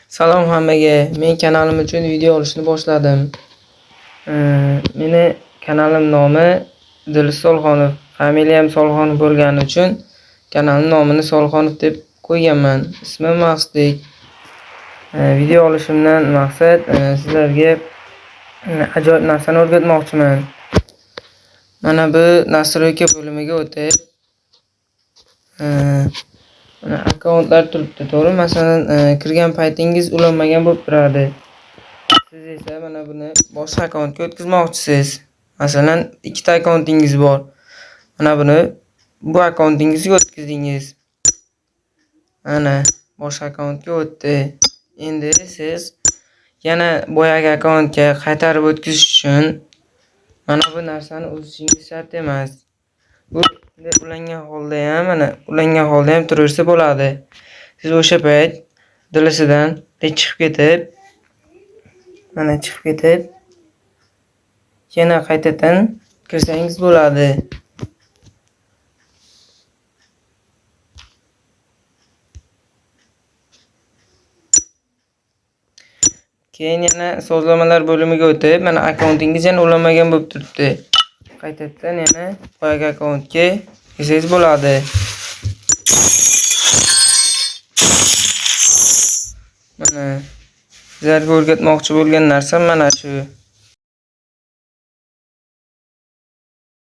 Salom hammaga. Men kanalim uchun video olishni boshladim. Meni kanalim nomi Dilso'z Solxonov. Familiyam Solxonov bo'lgani uchun kanalning nomini Solxonov deb qo'yganman. Ismim Maqsudbek. Video olishimdan maqsad sizlarga ajoyib narsani o'rgatmoqchiman. Mana bu nastroyka bo'limiga o'tib mana akkauntlar turibdi, to'g'ri? Masalan, kirgan paytingiz ulanmagan bo'lib turadi. Siz esa mana buni boshqa akkauntga o'tkazmoqchisiz. Masalan, ikkita akkauntingiz bor. Mana buni bu akkauntingizga o'tkazdingiz. Mana boshqa akkauntga o'tdi. Endi siz yana boyagi akkauntga qaytarib o'tkazish uchun mana bu narsani o'zishingiz shart emas. Bu ulangan holda ham turaversa bo'ladi. Siz o'sha payt dilisidan chiqib ketib, yana qaytadan kirsangiz bo'ladi. Keyin yana sozlamalar bo'limiga o'tib, mana akkauntingiz yana ulanmagan bo'lib turibdi. Qaytadan yana boyagi akkauntga kirsangiz bo'ladi. Mana sizlarga o'rgatmoqchi bo'lgan narsam mana shu.